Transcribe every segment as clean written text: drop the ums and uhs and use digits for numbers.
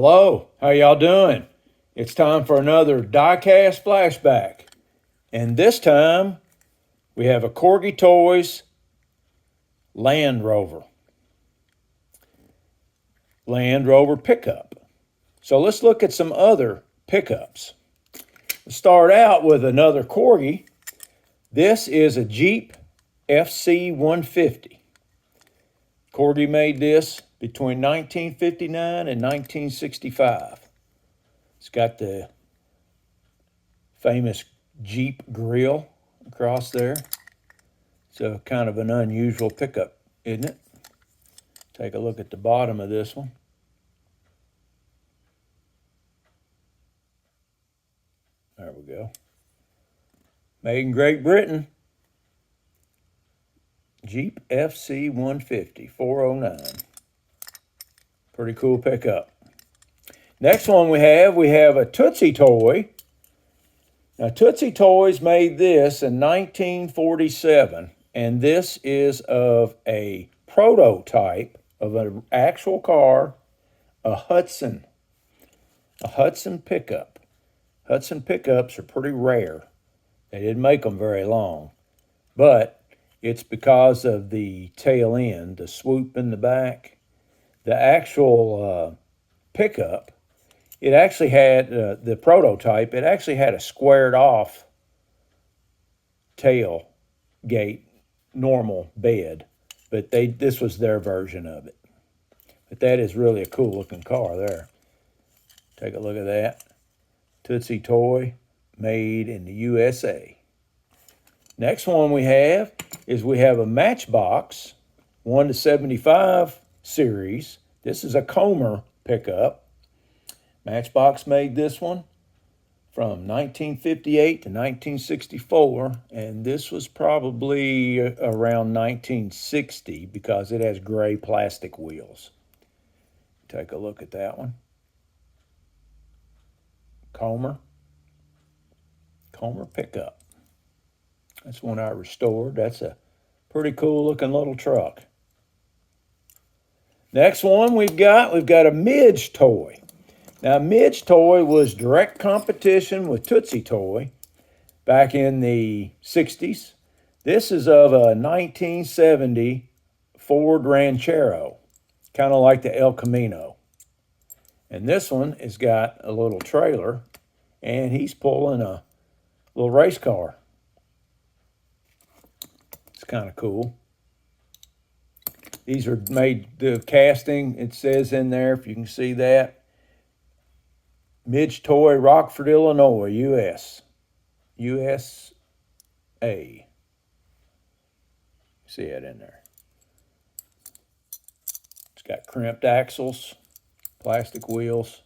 Hello, how y'all doing? It's time for another diecast flashback. And this time we have a Corgi Toys Land Rover. Land Rover pickup. So let's look at some other pickups. Let's start out with another Corgi. This is a Jeep FC 150. Corgi made this between 1959 and 1965. It's got the famous Jeep grill across there. It's a kind of an unusual pickup, isn't it? Take a look at the bottom of this one. There we go. Made in Great Britain. Jeep FC 150, 409. Pretty cool pickup. Next one we have a Tootsie Toy. Now, Tootsie Toys made this in 1947, and this is of a prototype of an actual car, a Hudson pickup. Hudson pickups are pretty rare. They didn't make them very long, but it's because of the tail end, the swoop in the back. The actual pickup, it actually had, the prototype, it actually had a squared off tail gate, normal bed, but this was their version of it. But that is really a cool looking car there. Take a look at that. Tootsie Toy, made in the USA. Next one we have a Matchbox 1-75 series. This is a Comer pickup. Matchbox made this one from 1958 to 1964, and this was probably around 1960 because it has gray plastic wheels. Take a look at that one. Comer pickup. That's one I restored. That's a pretty cool looking little truck. Next one we've got a Midge Toy. Now, Midge Toy was direct competition with Tootsie Toy back in the 60s. This is of a 1970 Ford Ranchero, kind of like the El Camino. And this one has got a little trailer, and he's pulling a little race car. It's kind of cool. These are made, the casting, it says in there, if you can see that, Midge Toy, Rockford, Illinois, USA. See it in there. It's got crimped axles, plastic wheels.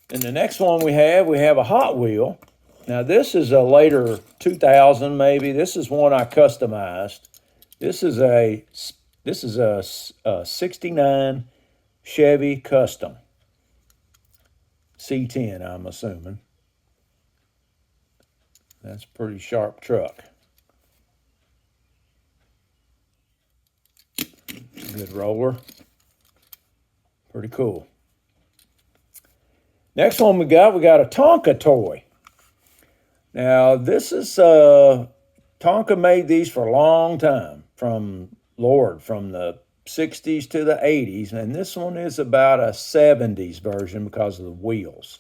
And the next one we have a Hot Wheel. Now, this is a later 2000 maybe. This is one I customized. This is a 69 Chevy Custom. C10, I'm assuming. That's a pretty sharp truck. Good roller. Pretty cool. Next one we got a Tonka toy. Now, this is, Tonka made these for a long time, from the 60s to the 80s, and this one is about a 70s version because of the wheels.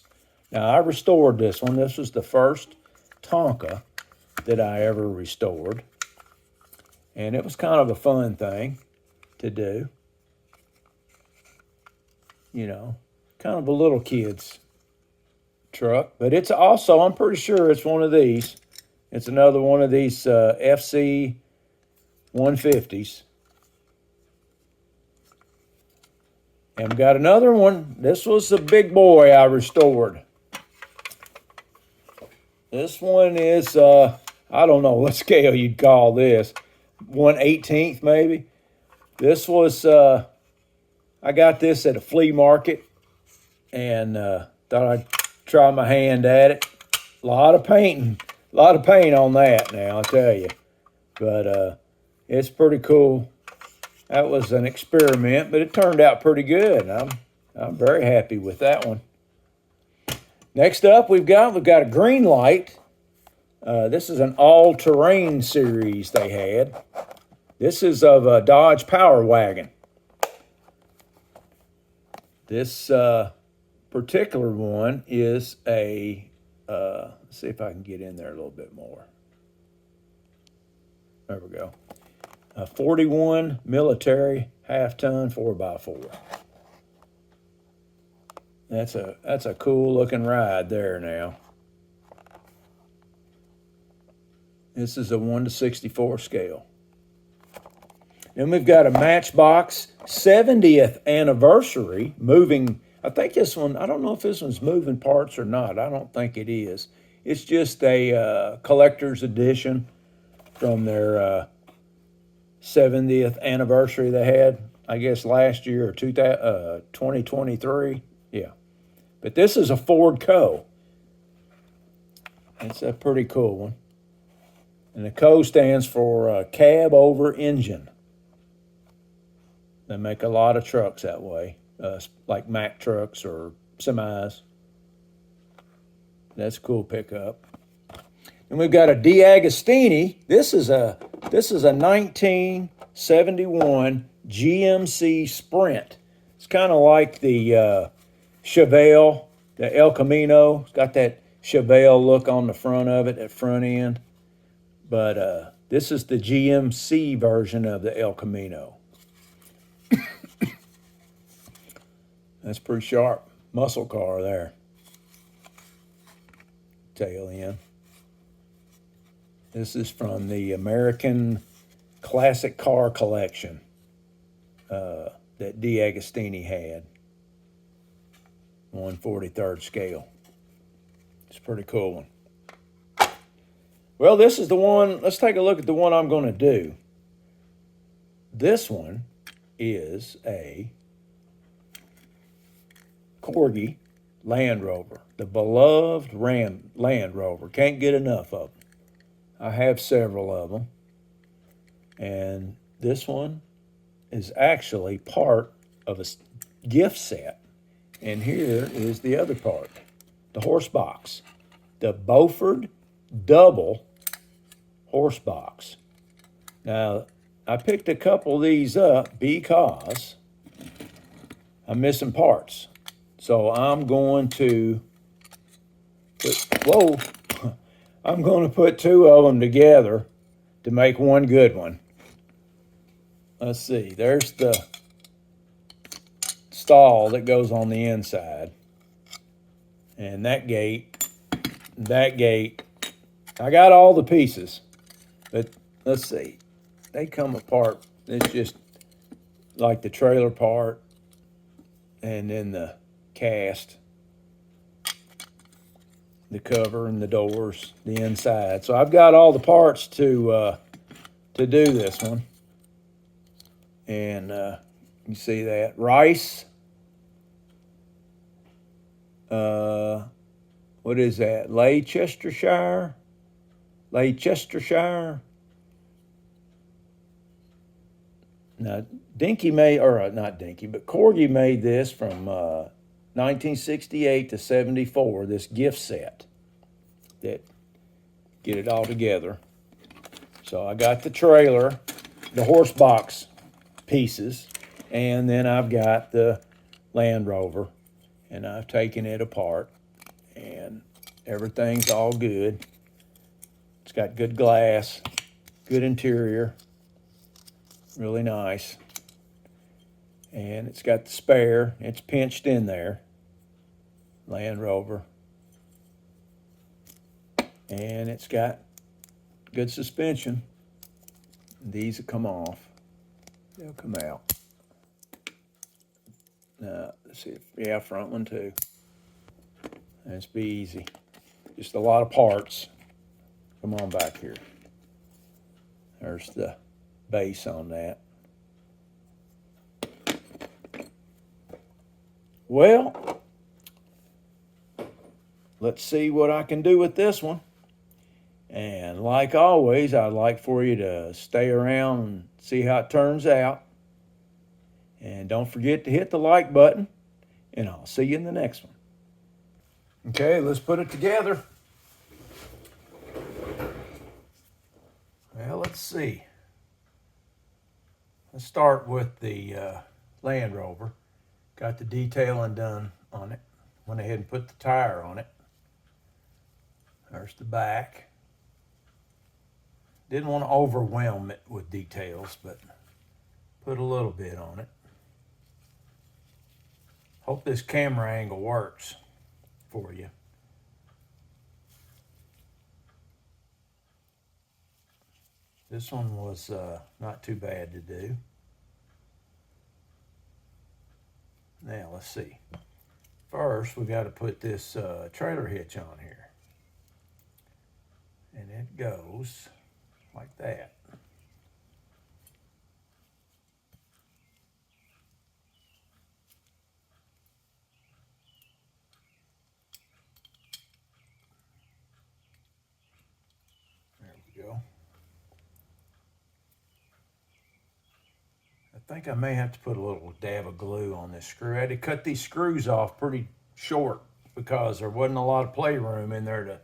Now, I restored this one. This was the first Tonka that I ever restored, and it was kind of a fun thing to do. You know, kind of a little kid's truck, but it's also, I'm pretty sure it's one of these. It's another one of these FC 150s. And we got another one. This was the big boy I restored. This one is, I don't know what scale you'd call this. 1/18th maybe. This was, I got this at a flea market and thought I'd try my hand at it. A lot of paint on that now, I tell you. But it's pretty cool That was an experiment, but it turned out pretty good. I'm very happy with that one. Next up, we've got a green light. This is an all-terrain series they had. This is of a Dodge Power Wagon. This particular one is a, let's see if I can get in there a little bit more. There we go. A 41 military half-ton 4x4. That's a cool looking ride there now. This is a 1:64 scale. Then we've got a Matchbox 70th anniversary moving. I think this one, I don't know if this one's moving parts or not. I don't think it is. It's just a collector's edition from their 70th anniversary they had, I guess, last year or 2023. Yeah. But this is a Ford Co. It's a pretty cool one. And the Co stands for cab over engine. They make a lot of trucks that way, like Mack trucks or semis. That's a cool pickup. And we've got a D'Agostini. This is a 1971 GMC Sprint. It's kind of like the Chevelle, the El Camino. It's got that Chevelle look on the front of it, at front end. But this is the GMC version of the El Camino. That's pretty sharp. Muscle car there. Tail end. This is from the American Classic Car Collection that D'Agostini had. 1/43 scale. It's a pretty cool one. Well, this is the one. Let's take a look at the one I'm going to do. This one is a Corgi Land Rover, the beloved Land Rover. Can't get enough of them. I have several of them. And this one is actually part of a gift set. And here is the other part, the horse box, the Beaufort double horse box. Now, I picked a couple of these up because I'm missing parts. So I'm going to I'm going to put two of them together to make one good one. Let's see, there's the stall that goes on the inside. And that gate. I got all the pieces, but let's see. They come apart. It's just like the trailer part and then the cast, the cover and the doors, the inside. So I've got all the parts to do this one. And you see that. Rice. What is that? Leicestershire. Now, Dinky made, or not Dinky, but Corgi made this from 1968 to 74, this gift set that get it all together. So I got the trailer, the horse box pieces, and then I've got the Land Rover, and I've taken it apart, and everything's all good. It's got good glass, good interior, really nice. And it's got the spare, it's pinched in there, Land Rover. And it's got good suspension. These will come off. They'll come out. Now, let's see, yeah, front one too. That's be easy. Just a lot of parts. Come on back here. There's the base on that. Well, let's see what I can do with this one. And like always, I'd like for you to stay around and see how it turns out. And don't forget to hit the like button, and I'll see you in the next one. Okay, let's put it together. Well, let's see. Let's start with the Land Rover. Got the detailing done on it. Went ahead and put the tire on it. There's the back. Didn't want to overwhelm it with details, but put a little bit on it. Hope this camera angle works for you. This one was not too bad to do. Now let's see. First, we got to put this trailer hitch on here. And it goes like that. There we go. I think I may have to put a little dab of glue on this screw. I had to cut these screws off pretty short because there wasn't a lot of playroom in there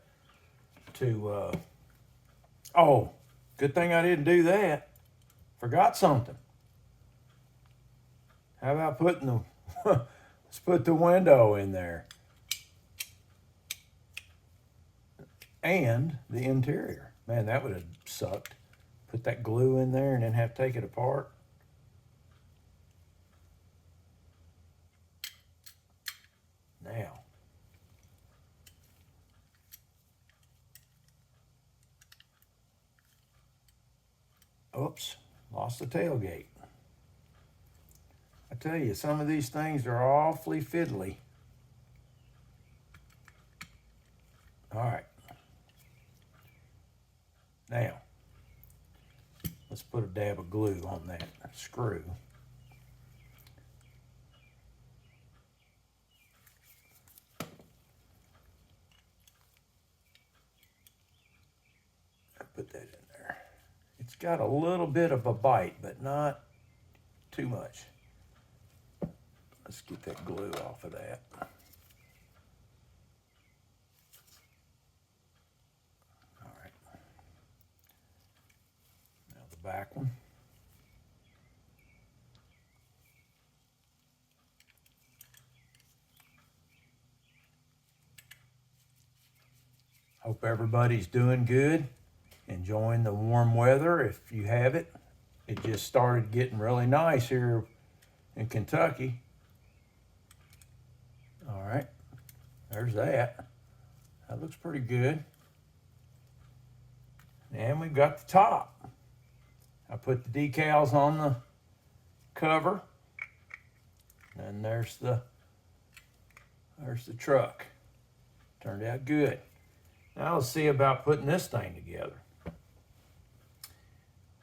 oh, good thing I didn't do that. Forgot something. How about putting the, let's put the window in there. And the interior. Man, that would have sucked. Put that glue in there and then have to take it apart. Now, oops, lost the tailgate. I tell you, some of these things are awfully fiddly. All right. Now, let's put a dab of glue on that screw. Put that in there. It's got a little bit of a bite, but not too much. Let's get that glue off of that. All right. Now the back one. Hope everybody's doing good. Enjoying the warm weather if you have it. It just started getting really nice here in Kentucky. All right, there's that. That looks pretty good. And we've got the top. I put the decals on the cover. And there's the truck. Turned out good. Now let's see about putting this thing together.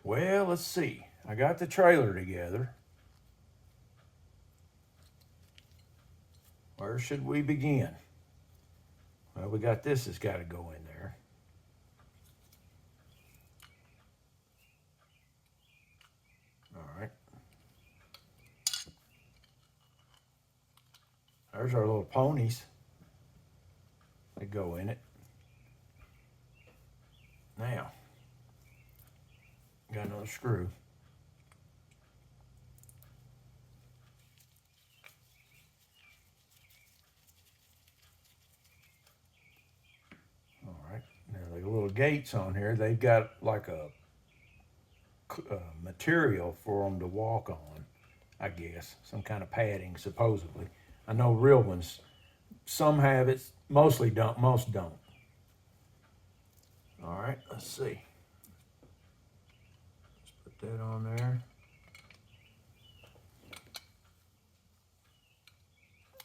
Well, let's see. I got the trailer together. Where should we begin? Well, we got this has got to go in there. All right. There's our little ponies. They go in it. Now, got another screw. All right, now the little gates on here, they've got like a material for them to walk on, I guess. Some kind of padding, supposedly. I know real ones, some have it, mostly don't, most don't. All right, let's see. Let's put that on there.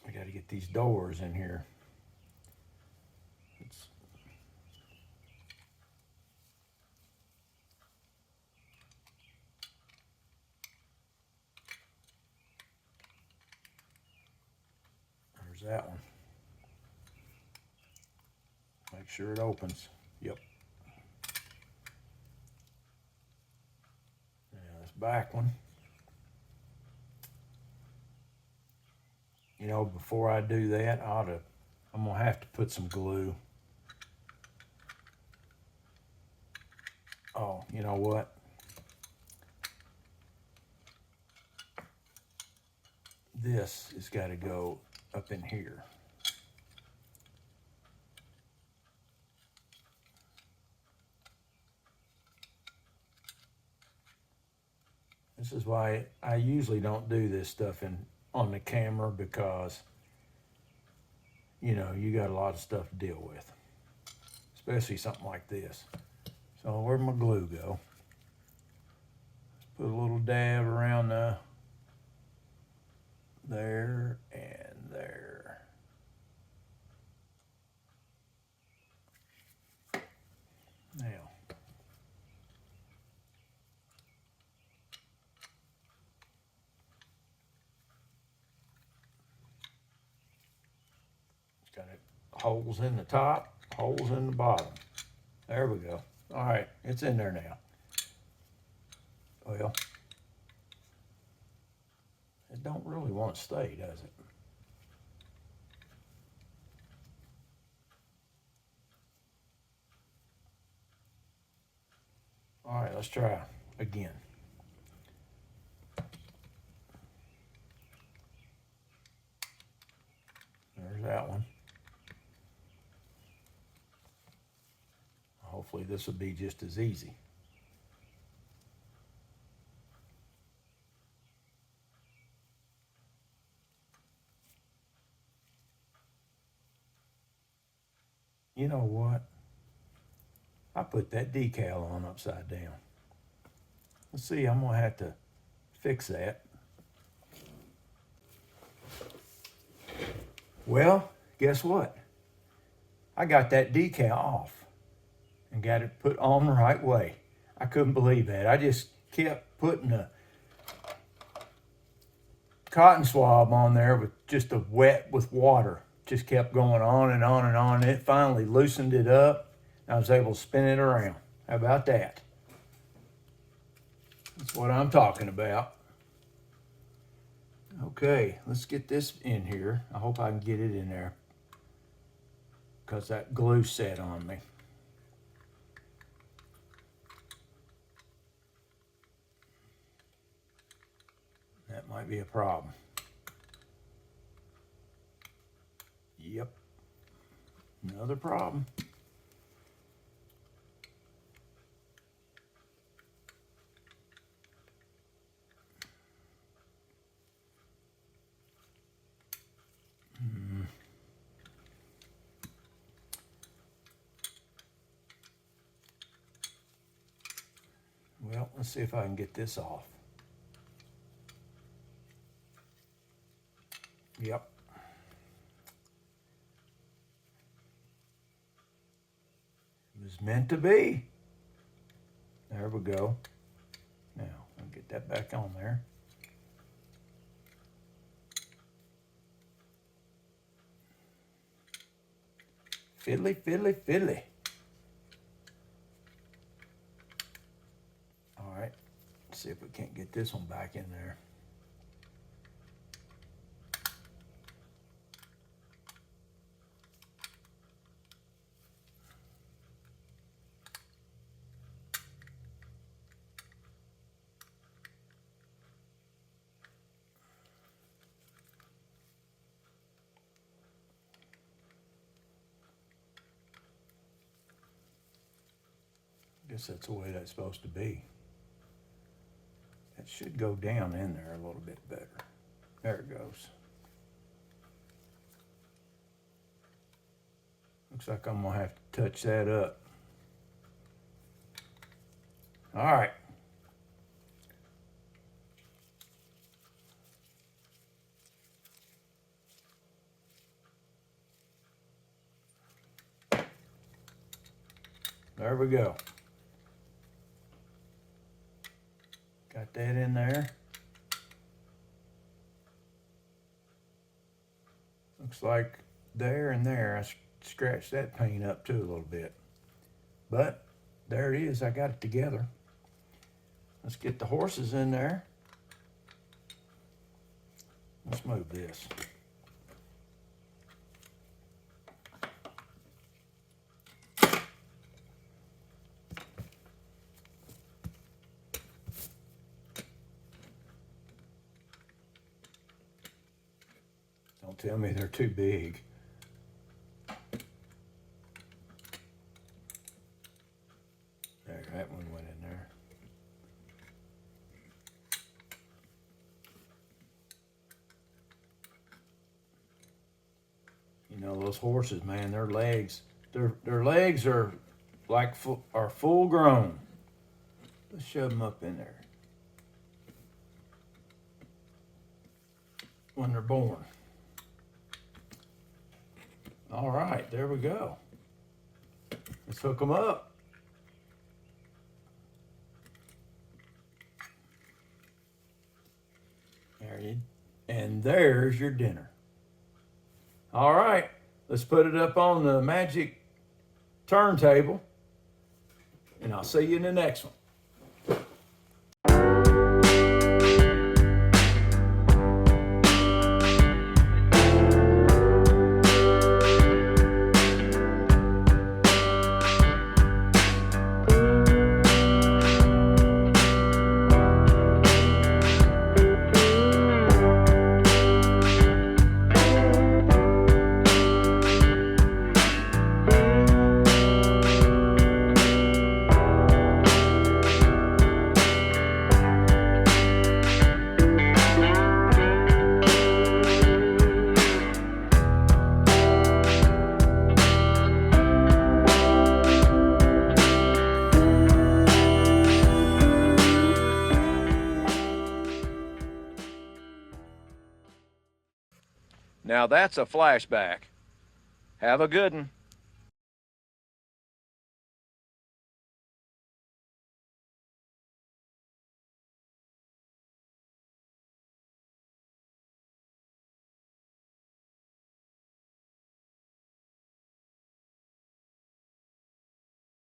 I got to get these doors in here. There's that one. Make sure it opens. Yep. Now this back one. You know, before I do that, I'm gonna have to put some glue. Oh, you know what? This has got to go up in here. This is why I usually don't do this stuff on the camera, because, you know, you got a lot of stuff to deal with, especially something like this. So where'd my glue go? Let's put a little dab around there and there. Now, it's got holes in the top, holes in the bottom. There we go. All right, it's in there now. Well, it don't really want to stay, does it? All right, let's try again. There's that one. Hopefully this will be just as easy. You know what? I put that decal on upside down. Let's see, I'm gonna have to fix that. Well, guess what? I got that decal off and got it put on the right way. I couldn't believe that. I just kept putting a cotton swab on there with just a wet with water. Just kept going on and on and on. And it finally loosened it up. I was able to spin it around. How about that? That's what I'm talking about. Okay, let's get this in here. I hope I can get it in there, because that glue set on me. That might be a problem. Yep, another problem. Well, let's see if I can get this off. Yep. It was meant to be. There we go. Now, I'll get that back on there. Fiddly, fiddly, fiddly. All right, let's see if we can't get this one back in there. I guess that's the way that's supposed to be. It should go down in there a little bit better. There it goes. Looks like I'm gonna have to touch that up. All right. There we go. Got that in there. Looks like there and there, I scratched that paint up too a little bit. But there it is, I got it together. Let's get the horses in there. Let's move this. Don't tell me they're too big. There, that one went in there. You know, those horses, man, their legs are like full grown. Let's shove them up in there when they're born. All right, there we go. Let's hook them up. There you, and there's your dinner. All right, let's put it up on the magic turntable, and I'll see you in the next one. Now that's a flashback. Have a good one.